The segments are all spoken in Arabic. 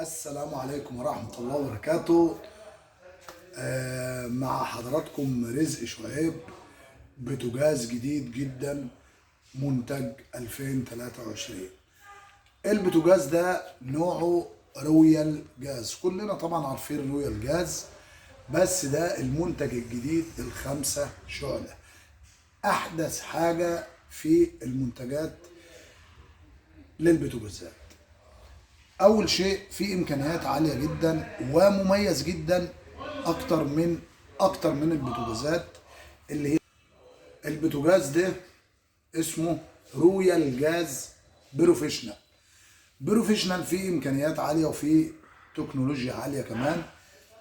السلام عليكم ورحمة الله وبركاته. مع حضراتكم رزق شعيب. بوتاجاز جديد جدا، منتج 2023. البوتاجاز ده نوعه رويال جاز، كلنا طبعا عارفين رويال جاز، بس ده المنتج الجديد الخمسة شعلة، أحدث حاجة في المنتجات للبوتاجازات. اول شيء فيه امكانيات عاليه جدا ومميز جدا، اكتر من البوتاجازات اللي هي البوتاجاز ده اسمه رويال جاز بروفيشنال. فيه امكانيات عاليه وفيه تكنولوجيا عاليه كمان،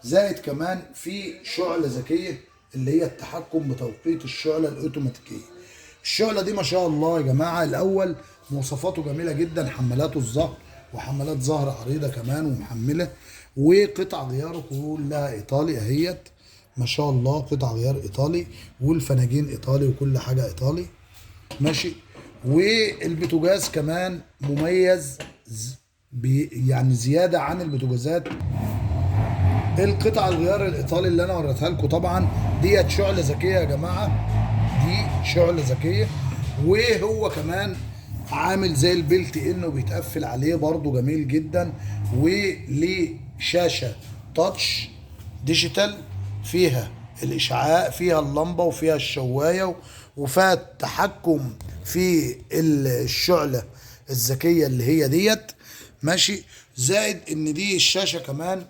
زائد كمان في شعله ذكيه اللي هي التحكم بتوقيت الشعله الاوتوماتيكيه. الشعله دي ما شاء الله يا جماعه، الاول مواصفاته جميله جدا، حمالات الظهر وحمالات ظهر عريضه كمان ومحمله، وقطع غياره كلها ايطالي اهيت، ما شاء الله قطع غيار ايطالي، والفناجين ايطالي وكل حاجه ايطالي ماشي. والبوتاجاز كمان مميز يعني زياده عن البوتاجازات. القطع الغيار الايطالي اللي انا وريتها لكم طبعا ديت شعله ذكيه يا جماعه، دي شعله ذكيه. وهو كمان عامل زي البلت انه بيتقفل عليه برضو جميل جدا، وليه شاشه تاتش ديجيتال فيها الاشعاع، فيها اللمبه وفيها الشوايه وفيها التحكم في الشعله الذكيه اللي هي ديت ماشي. زائد ان دي الشاشه كمان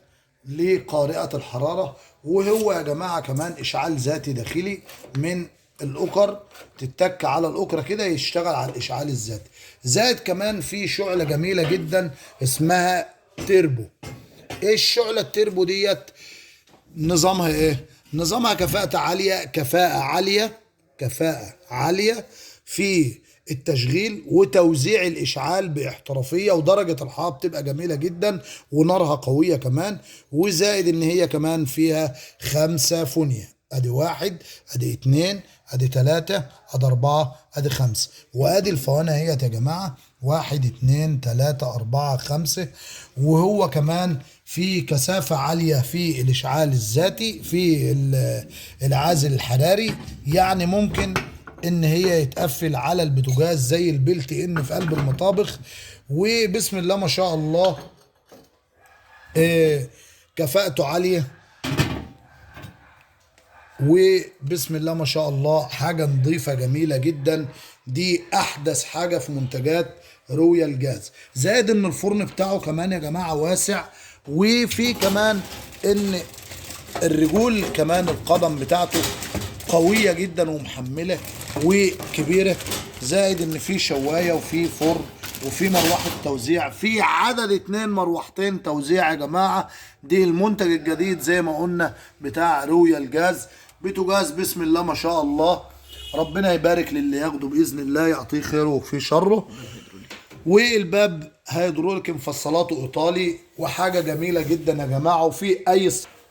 لقارئة الحرارة، وهو يا جماعة كمان إشعال ذاتي داخلي من الأكر، تتك على الأكرة كده يشتغل على الإشعال الذاتي. زائد كمان في شعلة جميلة جدا اسمها تيربو. إيه الشعلة التيربو ديت؟ نظامها إيه؟ نظامها كفاءة عالية في التشغيل وتوزيع الاشعال باحترافيه، ودرجه الحراره بتبقى جميله جدا ونارها قويه كمان. وزائد ان هي كمان فيها 5 فونية، ادي 1 ادي 2 ادي 3 ادي 4 ادي 5، وادي الفوانة اهيت يا جماعه 1 2 3 4 5. وهو كمان في كثافه عاليه في الاشعال الذاتي في العازل الحراري، يعني ممكن ان هي يتقفل على البوتاجاز زي البلت ان في قلب المطابخ. وبسم الله ما شاء الله كفاءته عالية، وبسم الله ما شاء الله حاجة نظيفة جميلة جدا. دي احدث حاجة في منتجات رويال جاز. زائد ان الفرن بتاعه كمان يا جماعة واسع، وفي كمان ان الرجول كمان القدم بتاعته قوية جدا ومحملة وكبيرة. زائد ان في شواية وفي فرن وفي مروحة توزيع، في عدد 2 مروحتين توزيع يا جماعة. دي المنتج الجديد زي ما قلنا بتاع رويال جاز. بوتاجاز بسم الله ما شاء الله، ربنا يبارك للي ياخده بإذن الله، يعطيه خيره وفيه شره. والباب هيدروليك مفصلاته ايطالي، وحاجه جميله جدا يا جماعه.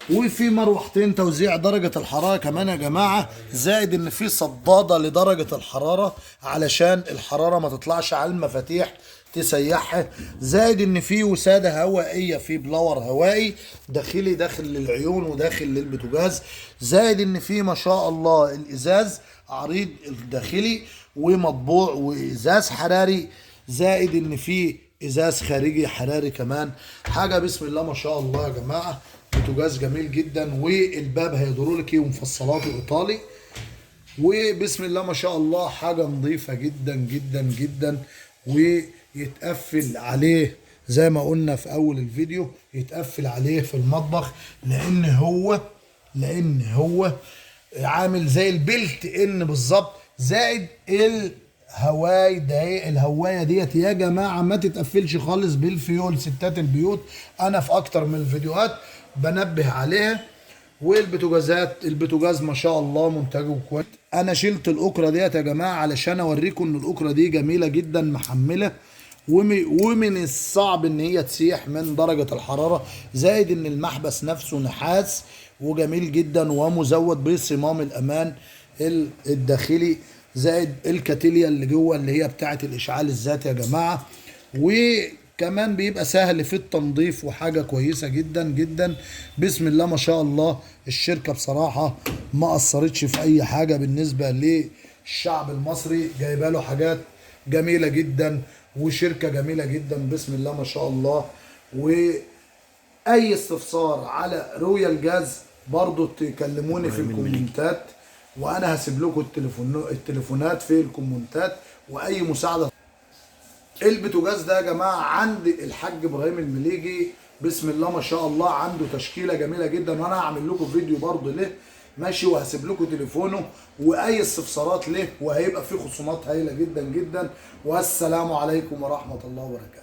وفي مروحتين توزيع درجه الحراره كمان يا جماعه. زائد ان في صداده لدرجه الحراره علشان الحراره ما تطلعش على المفاتيح تسيحها. زائد ان في وساده هوائيه، في بلور هوائي داخلي داخل للعيون وداخل للبوتاجاز. زائد ان في ما شاء الله الازاز عريض الداخلي ومطبوع وازاز حراري. زائد ان في ازاز خارجي حراري كمان. حاجه بسم الله ما شاء الله يا جماعه، بوتاجاز جميل جدا. والباب هيدروليكي ومفصلاته ايطالي، وبسم الله ما شاء الله حاجه نظيفه جدا جدا جدا. ويتقفل عليه زي ما قلنا في اول الفيديو، يتقفل عليه في المطبخ لان هو عامل زي البلت ان بالظبط. زائد الهوايه ديت يا جماعه ما تتقفلش خالص بالفيول. ستات البيوت انا في اكتر من الفيديوهات بنبه عليها. البوتاجاز ما شاء الله منتجه كويس. انا شلت الاكره ديت يا جماعه علشان اوريكم ان الاكره دي جميله جدا محمله، ومن الصعب ان هي تسيح من درجه الحراره. زائد ان المحبس نفسه نحاس وجميل جدا ومزود بصمام الامان الداخلي. زائد الكاتيليا اللي جوه اللي هي بتاعه الاشعال الذاتي يا جماعه. كمان بيبقى سهل في التنظيف وحاجة كويسة جدا جدا. بسم الله ما شاء الله. الشركة بصراحة ما قصرتش في اي حاجة بالنسبة للشعب المصري، جايبه له حاجات جميلة جدا وشركة جميلة جدا بسم الله ما شاء الله. واي استفسار على رويال جاز برضو تكلموني في الكومنتات، وانا هسيب لكم التليفونات في الكومنتات، واي مساعدة. البوتاجاز ده يا جماعه عند الحاج ابراهيم المليجي بسم الله ما شاء الله، عنده تشكيله جميله جدا، وانا هعمل لكم فيديو برضه له ماشي، وهسيب لكم تليفونه واي استفسارات له، وهيبقى فيه خصومات هايله جدا جدا. والسلام عليكم ورحمه الله وبركاته.